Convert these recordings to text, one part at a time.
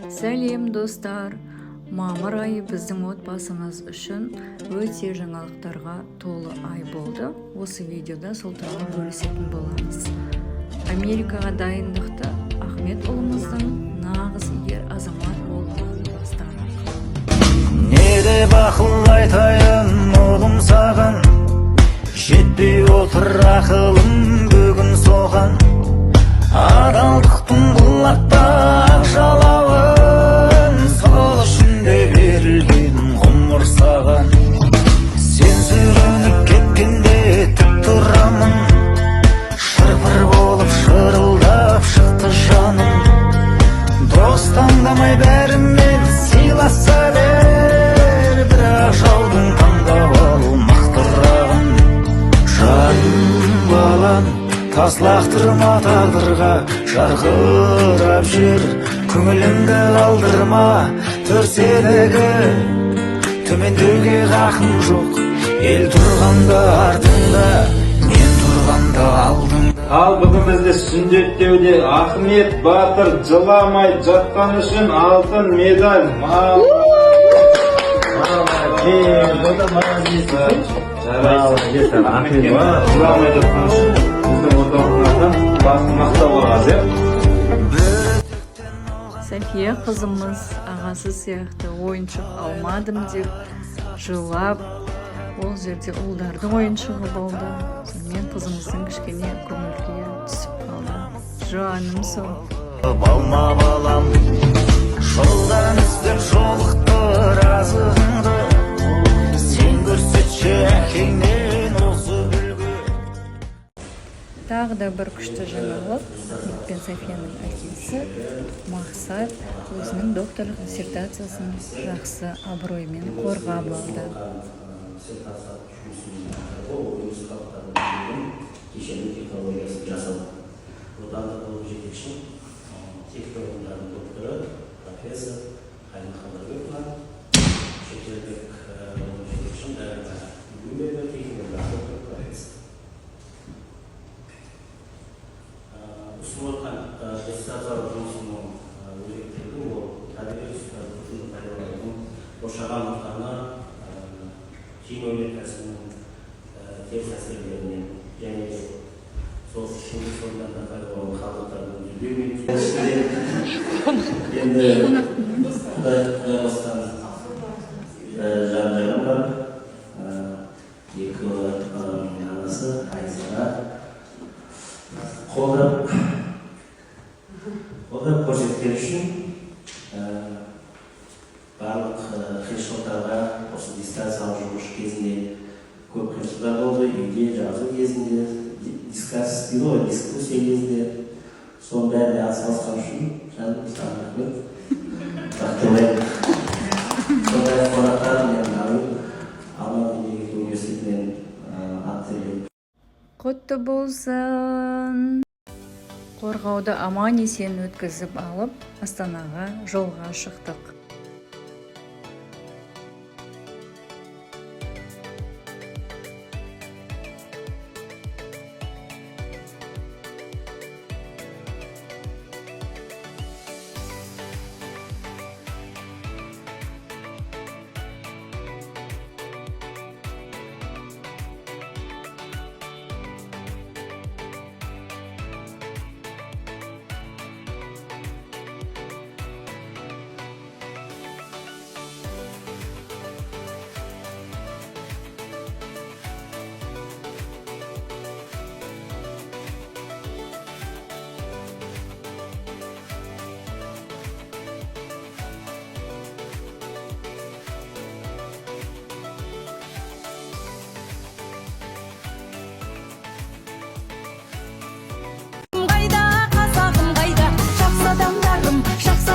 Сәлем достар, мамыр айы біздің отбасымыз үшін өте жаңалықтарға толы ай болды. Осы видеода сол туралы бөлісетін боламыз. Америкаға дайындықты Ахмет ұлымыздың нағыз ер азамат болуынан бастадық. Не деп ақыл айтайын ұлым саған, жетпей отыр ақылым бүгін соған. Адалдықтың бұлақтақ жалауын, сол үшін де берілген ғұмыр саған. Сен сүрініп кеткенде тік тұрамын, шыр-пыр болып шырылдап шықты жаным. Дос таңдамай бәрімен сыйласа бер, бірақ жаудың таңдап алу мықтырағын. Жаным балам, тас лақтырма тағдырға, жарқырап жүр, көңіліңді қалдырма. Төрседегі төмендеуге хақың жоқ, ел тұрғанда артыңда, мен тұрғанда алдыңда. Ал бүгін бізде сүндеттеуде Ахмет батыр жыламай жатқан үшін алтын медаль. Жыламай жатқан үшін біздің орталықтардан басын мақтап алған. Сәфия қызымыз ағасы сияқты ойыншық алмадым деп жылап, ол жерде ұлдардың ойыншығы болды. Сонымен қызымыздың кішкене көңілге түсіп қалды. Жаным сол. Балма балам, жолдан іздеп жолықты разыңды, сен көрсетші әкеңнен осы үлгі. Тағы да бір күшті жаңалық. Ахмет пен Сәфияның әкесі Мақсат өзінің докторлық диссертациясын жақсы абыроймен қорғап алды. Кешенді технологиясын жасалды. Отандық ғылым жетекші, технологиялардың докторы, профессор Халил Қадырбекова, шетелдік ғылым жетекші, Гумберг техникалық доктор, профессор. Ұсынып отқан диссертациялық жұмысының өзектілігі ол табиғи ресурстарды пайдаланудың қоршаған ортаны химия өнеркәсібінің теріс әсерлерінен және сол ішінде сондан пайдаланған қалдықтардың түзілуімен енді Құдай бастан жан-жағым бар. Екі баланың анасы Айзара қолдап көрсеткен үшін барлық қиыншылықтарға осы диссертациялық жұмыс кезінде көп қиыншылықтар болды. Үйде жазу кезінде, дискуссия кезінде соның бәріне атсалысқан үшін жаным саған рахмет. Сондай қонақтар мен Алматы мемлекеттік университетінен аттелеп. Құтты болсын. Қорғауды аман есен өткізіп алып, Астанаға жолға шықтық.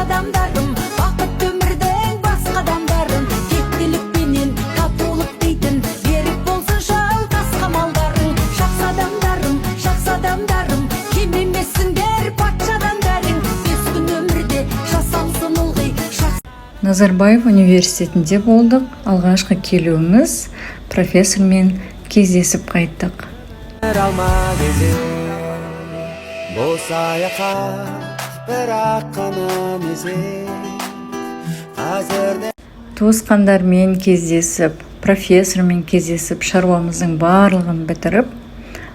Адамдарым, бақыт өмірдің басқа адамдарым, тектілікпенен татулық дейтін, берік болсын жалғасқа малдарың. Жақсы адамдарым, кем емессіңдер патшадан бәрің, бес күн өмірде жасалсын ылғи. Назарбаев университетінде болдық. Алғашқы келуіміз профессормен кездесіп қайттық. Бос аяқа бірақ қана мезет әзірде туысқандармен кездесіп, профессормен кездесіп, шаруамыздың барлығын бітіріп,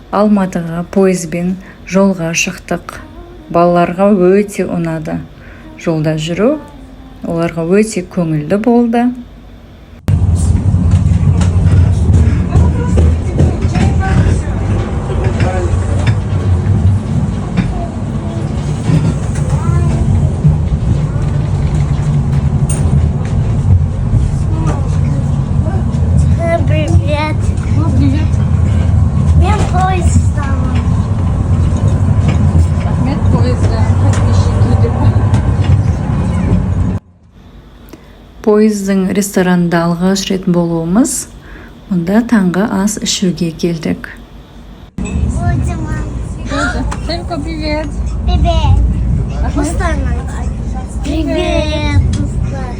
Алматыға пойызбен жолға шықтық. Балаларға өте ұнады. Жолда жүру оларға өте көңілді болды. Привет. Привет. Мен поезддамын. Рахмет, пойызда подписчики деп. Пойыздың ресторанында алғаш рет болуымыз, онда таңғы ас ішуге келдік. Будем. Селька, привет. Привет. Пустарман. Привет, Пустар.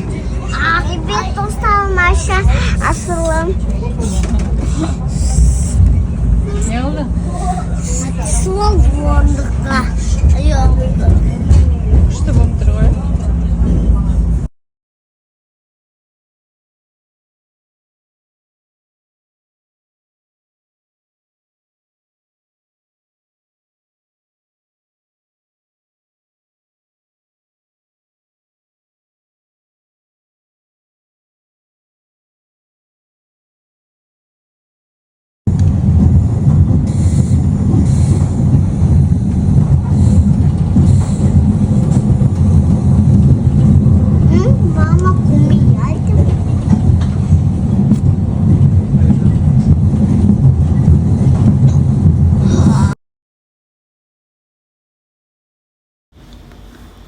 Привет, Пустар, Маша, Асылым. Ne oldu? Сол орындыққа. Что болып тұр ғой? Мама кумияйды.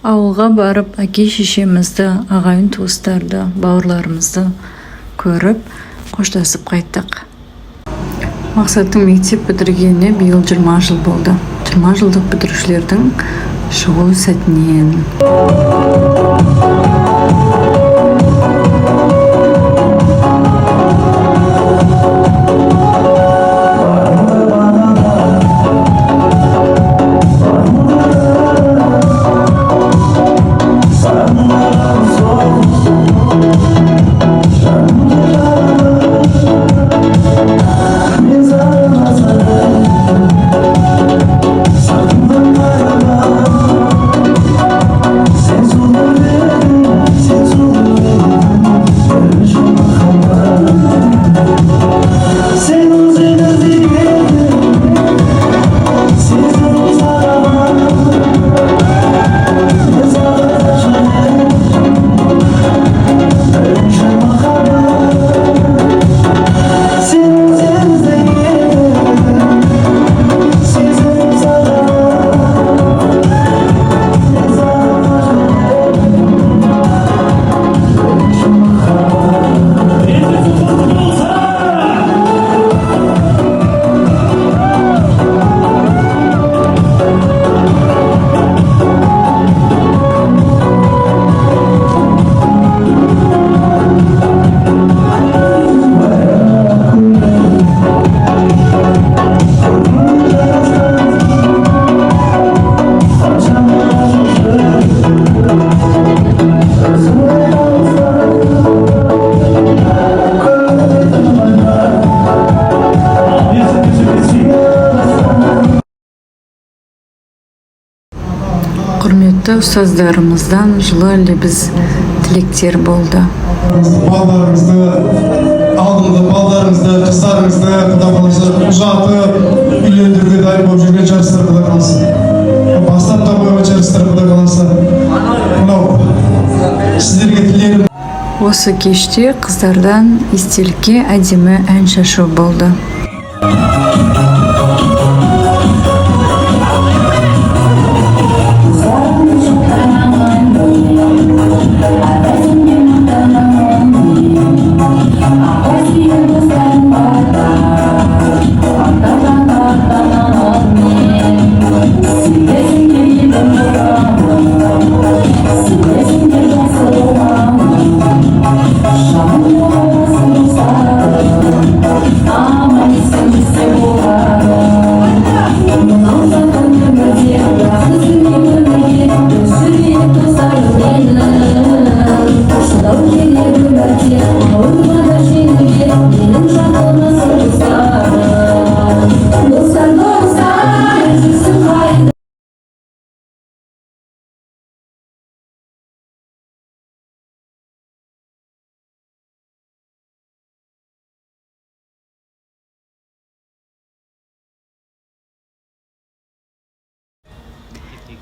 Ауылға барып, әке-шешемізді, ағайын туыстарды, бауырларымызды көріп, қоштасып қайттық. Мақсаттың мектеп бітіргеніне биыл 20 жыл болды. 20 жылдық бітірушілердің шығу сәтінен. Құрметті ұстаздарымыздан жылы лебіз тілектер болды. Балдарыңызды, алдыңғы балдарыңызды, қыздарыңызды, құда қаласа ұзатып, үйлендіруге дайын болып жүрген жарыстар құда қаласа. Бастап та қойған жарыстар құда қаласа. Мынау сіздерге тілерім. Осы кеште қыздардан естелікке әдемі ән шашу болды. Aman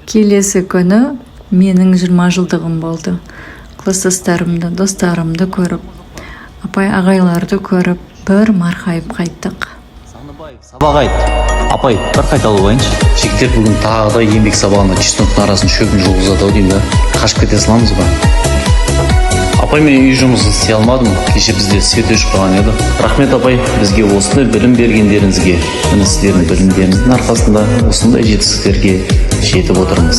Келесі күні менің 20 жылдығым болды. Класстастарымды, достарымды көріп, апай ағайларды көріп, бір марқайып қайттық. Сабақ айт. Апай, бір қайталап алайыншы. Жігіттер бүгін тағы да еңбек сабағына чистотың арасын шөбін жуғызады ау деймін да. Қашып кете саламыз ба? Апай, мен үй жұмысын істей алмадым. Кеше бізде свет өшіп қалған еді. Рахмет апай, бізге осындай білім бергендеріңізге. Міне сіздердің білімдеріңіздің арқасында осындай жетістіктерге жетіп отырмыз.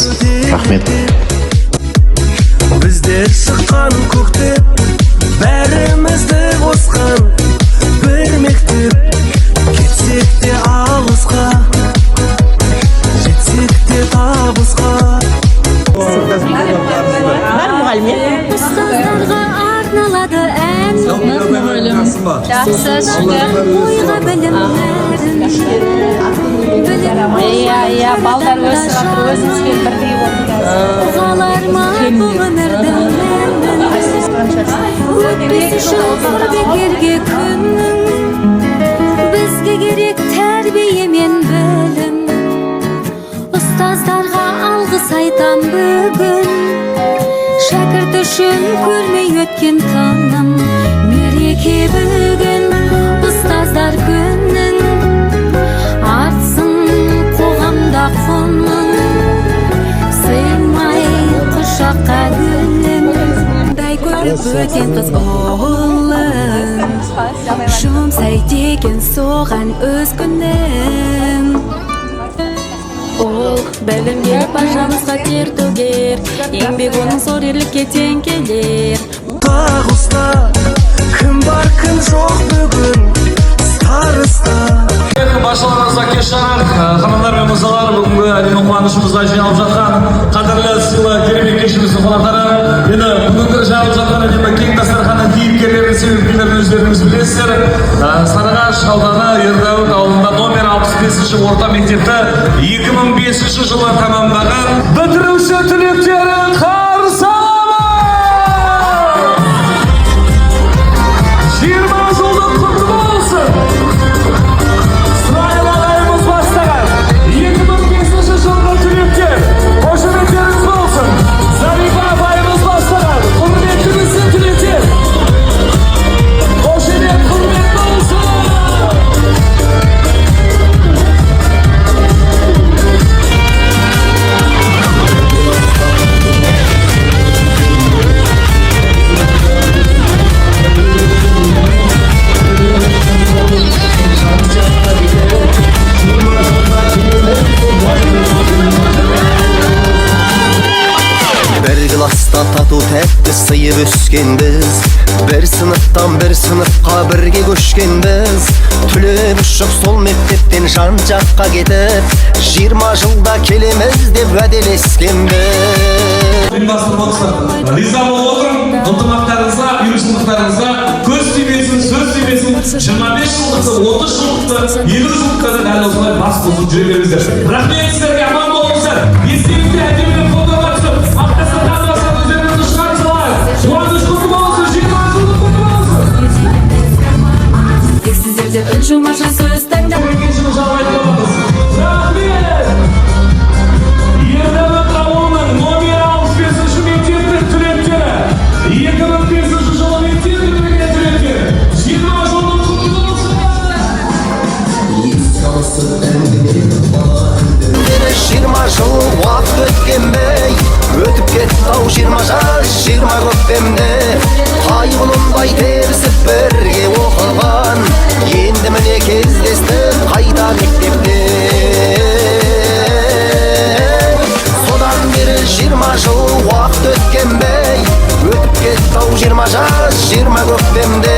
Рахмет. Біздер шыққан көктеп, бәрімізді қосқан бір мектеп. Кетсек те алысқа, жетсек те табысқа. Ұстаздарға арналады ән. Ойға білімдерін балдар өзіңізбен бірдей ғалар ма бұл өмірдің мәнін өтпес үшін зор бекерге күннің бізге керек тәрбие мен білім ұстаздарға алғыс айтам бүгін шәкірт үшін көрмей өткен таным мереке бүгін ұстаздар күннің артсын қоғамда құның сыймай құшаққа гүлің дай көріп өткен қыз ұлын жұмсайды екен соған өз күнін ол білімге баршамызға тер төгер еңбек оның зор ерлікке тең келер Тақ ұста, кім бар кім жоқ бүгін старыста. Баршаларыңызға кеш жарық, ханымдар мен мырзалар, бүгінгі әдемі қуанышымызда жиналып жатқан қадірлі сыйлы керемет кешіміздің қонақтары. Енді бүгінгі жиналып жатқан әдемі кең дастарханның кейіпкерлерінің себепкерлерін өздеріңіз білесіздер. Сарыағаш ауданы Ердәуіт ауылында номер 65-ші орта мектепті 2005 жылы тамамдаған бітіруші түлектерін қарсы аламыз! 20 жылдық құтты болсын! Сырайыл ағайымыз бастаған 2005 жылғы түлектер қошеметтеріңіз болсын! Зарипа апайымыз бастаған құрметті біздің түлектер қошемет құрмет болсын! Бір класста тату тәтті сыйып өскенбіз бір сыныптан бір сыныпқа бірге көшкенбіз түлеп ұшып сол мектептен жан жаққа кетіп 20 жылда келеміз деп уәделескенбіз Ұйымдастырып отырсақ, риза болып отырмын. Ынтымақтарыңызға, ұйымшылдықтарыңызға көз тимесін, сөз тимесін. 25 жылдықты, 30 жылдықты, 50 жылдықта да дәл осылай бас қосып жүре беріңіздер. Рахмет сіздерге, аман болыңыздар. Естелікте әдемілік қолдауға түсіп, мақтаса танымаса өздеріңізді шығарып салайық. Қуаныш құтты болсын, 20 жылдық құтты болсын. тек сіздерде үн жумаша сөз таңдап Екіншіні жалғайтын боламыз. Рахмет! Ердәуіт ауылының номер 65-ші мектептің түлектері 2005 жылы мектеп бітірген түлектер 20 жылдық құтты болсын! 20 жыл уақыт өткенбей өтіп кетті-ау 20 жас 20 көктемде қайғылынбай терісіп бірге оқыған енді міне кездестік қайта мектепте содан бері 20 жыл уақыт өткенбей өтіп кетті-ау 20 жас 20 көктемде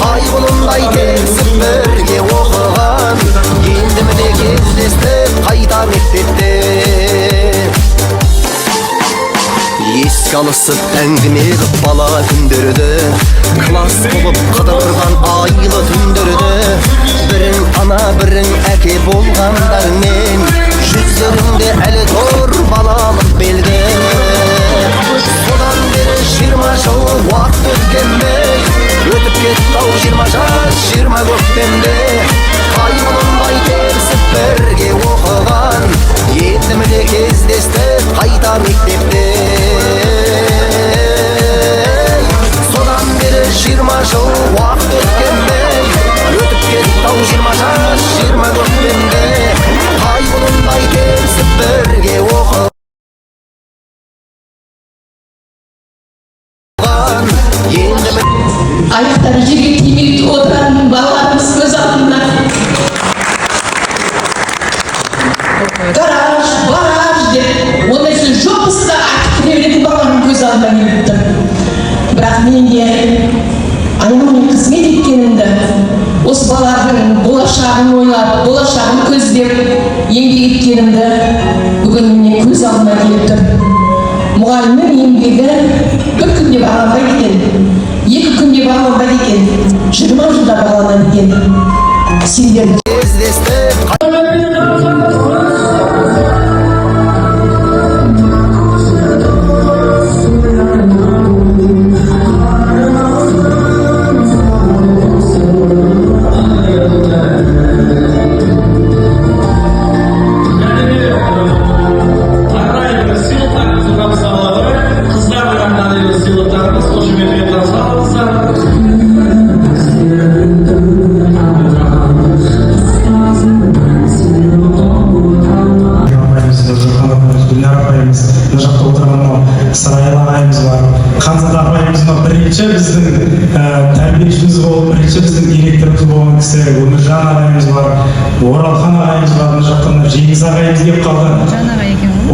қайғылынбай терісіп бірге оқыған енді міне кездестік қайта мектепте еске алысып әңгіме қып бала күндерді класс болып қыдырған айлы түндерді бірің ана бірің әке болғандармен жүздеріңде әлі тұр балалық белгі содан бері 20 жыл уақыт өткенбей өтіп кетті-ау 20 жас 20 көктемде қайғыланбай терісіп бірге оқыған енді міне кездесті аяқтары жерге тимей отыратын балаларымыз көз алдында. Гараж, деп ондай сөз жоқ болса айтып кіре беретін балаларым көз алдына келіп тұр. Бірақ мен де айналмай қызмет еткенімді, осы балалардың болашағын ойлап, болашағын көздеп еңбек еткенімді бүгін міне көз алдыма келіп тұр. Мұғалімнің еңбегі бір күнде бағаланбайды екен, 2 күнде бағаланбайды екен, 20 жылда бағаланады екен. Сендер біздің тәрбиешіміз болып, бірінші біздің директорымыз болған кісі Өміржан ағайымыз бар, Оралхан ағайымыз бар, мына жақтан Жеңіс ағайымыз келіп қалды.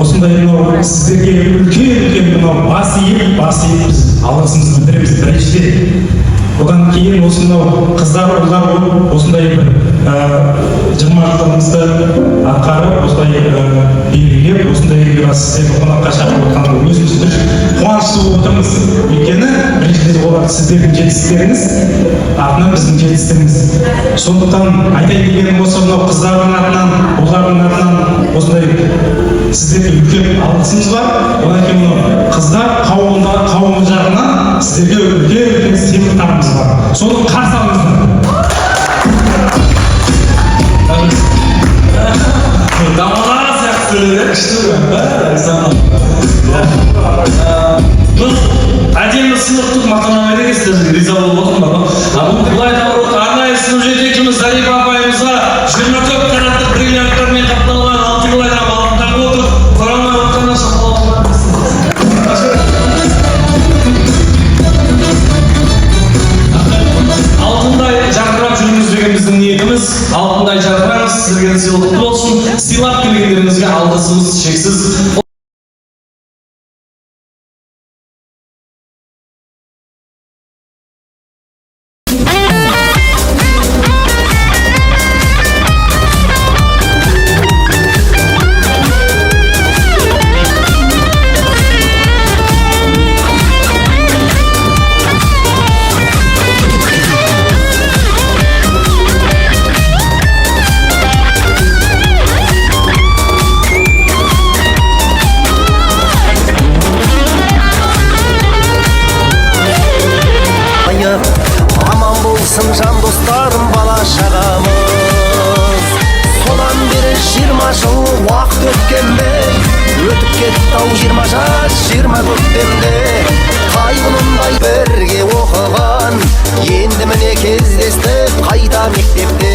Осындай мынау сіздерге үлкен мынау бас иіп біз алғысымызды білдіреміз біріншіден. Одан кейін осынау қыздар ұлдар болып осындай бір 20 жылымызды атқарып, осындай белгілеп, осындай сіздерді қонаққа шақырып отырған өзіміз қуанышты болып отырмыз. Өйткені біріншіден олар сіздердің жетістіктеріңіз, артынан біздің жетістігіміз. Сондықтан айтайын дегенім осы мынау қыздардың атынан, ұлдардың атынан осындай сіздерге үлкен алғысымыз бар. Одан кейін мынау қыздар қауымы жағынан сіздерге үлкен сыйлықтарымыз бар. Соны қарсы алыңыздар. Дамалар сияқты сөйледі, біз әдемі сыйлықтық мақтанамайды екенсіздер, риза болып отырмын. Былай тауырық арнайы сынып жетекшіміз Зарипа апайымызға 24 караттық бриллианттармен қапталған алтын килограмм алтын тағып отыр. Құрамай отқаннан шақалауға алтындай жарқырап жүріңіз деген біздің ниетіміз. Алтындай жарқыраңыз, сіздерге сыйлықты болсын. Сыйлап келгендеріңізге алғысымыз шексіз. Aman bolsun can dostlarım, bala şağamız. Sodan beri 20 jıl vaqt ötkendey, ötüp ketdi 20 jaş 20 köktemde. Qaygınınday birge okugan, endi mine kezdestik qayta mektepte.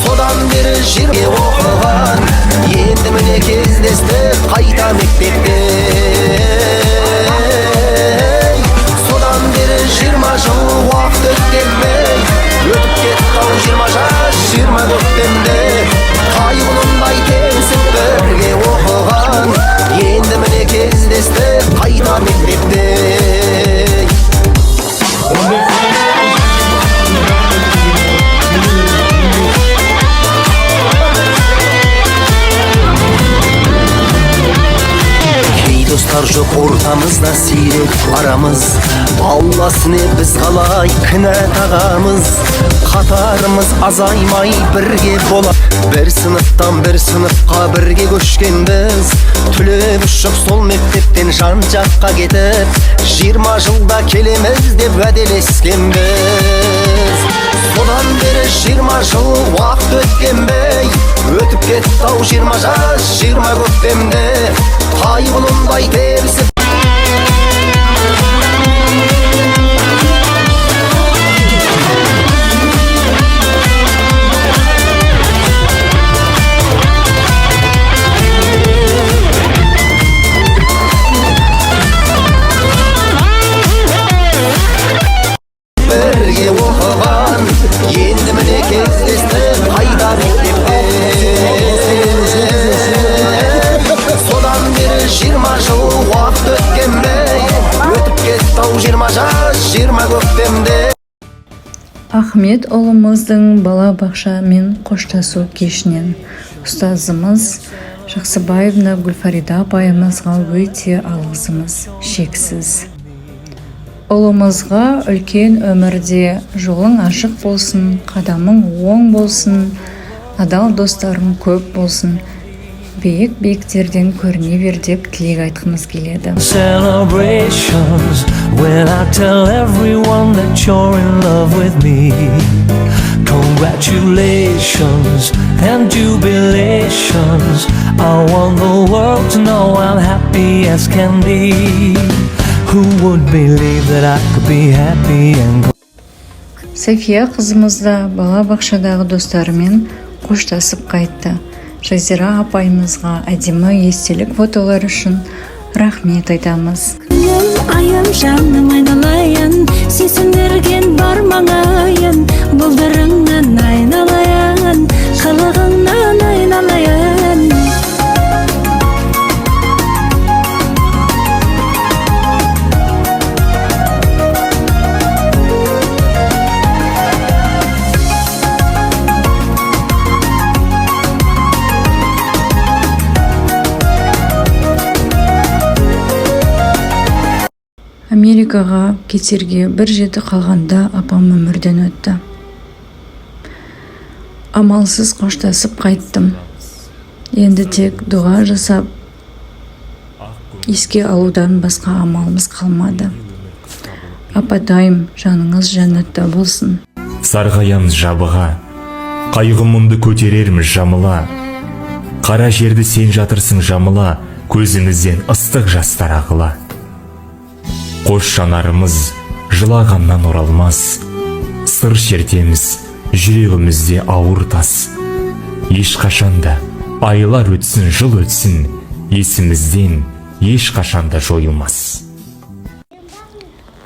Sodan beri 20 okugan, endi mine kezdestik qayta mektepte. 20 jıl vaqt ötkendey, ötüp ketdi 20 jaş 20 köktemde. Qaygınınday tensip birge okugan, endi mine kezdestik qayta mektepte. Dostlar жоқ ортамызда сирек арамыз, Алласыне біз қалай кінә тағамыз. Қатарымыз азаймай бірге болап, бір сыныптан бір сыныпқа бірге көшкенбіз. Түлеп ұшып сол мектептен жан жаққа кетіп, 20 жылда келеміз деп уәделескенбіз. Содан бері 20 жыл уақыт өткенбей, өтіп кетті 20 жас 20 көктемде. Qaygınınday tersi Жолың 20 жас, 20 көктемде. Ахмет ұлымыздың балабақша мен қоштасу кешінен ұстазымыз Жақсыбаевна Гүлфарида апайымызға өте алғысымыз шексіз. Ұлымызға үлкен өмірде жолың ашық болсын, қадамың оң болсын, адал достарың көп болсын, биік-биіктерден көріне бер деп тілек айтқымыз келеді. Celebrations when I tell everyone that you're in love with me. Congratulations and jubilations. I want the world to know I'm happy as can be. Who would believe that I could be happy and София қызымыз да балабақшадағы достарымен қоштасып қайтты. Жазира апайымызға әдемі естелік фотолар үшін рахмет айтамыз. Айым жаным айналайын, сезімдерген бар маңайын, бұлдырыңнан айналайын, қылығыңнан айналайын. Америкаға кетерге бір жеті қалғанда апам өмірден өтті. Амалсыз қоштасып қайттым. Енді тек дұға жасап, еске алудан басқа амалымыз қалмады. Апатайым, жаныңыз жәннатта болсын. Сарғаямыз жабыға, қайғы-мұңды көтерерміз жамыла. Қара жерді сен жатырсың жамыла, көзімізден ыстық жастар ағыла. Қош жанарымыз жылағаннан оралмас, сыр шертеміз жүрегімізде ауыр тас. Ешқашанда айлар өтсін, жыл өтсін, есімізден ешқашанда жойылмас.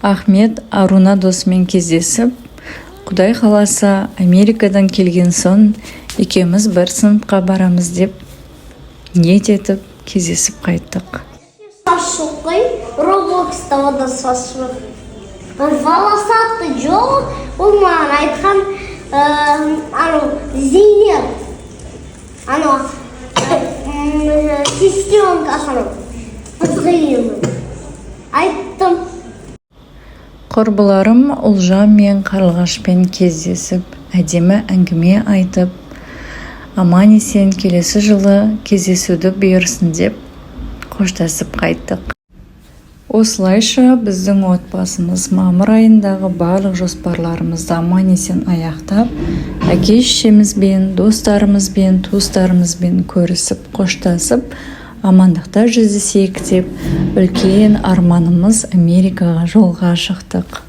Ахмет Аруна досымен кездесіп, Құдай қаласа Америкадан келген соң екеуміз бір сыныпқа барамыз деп ниет етіп кездесіп қайттық. Шоқай, Роблокста одасашы. Волосатый жол, ол маған айтқан, Зейнеп, сестренкасының қызғиымын. Айттым. Құрбыларым Ұлжан мен Қарлығашпен кездесіп, әдемі әңгіме айтып, аман есен келесі жылы кездесуді бұйырсын деп қоштасып қайттық. Осылайша біздің отбасымыз мамыр айындағы барлық жоспарларымызды аман есен аяқтап, әке-шешемізбен, достарымызбен, туыстарымызбен көрісіп, қоштасып, амандықта жүздесейік деп үлкен арманымыз Америкаға жолға шықтық.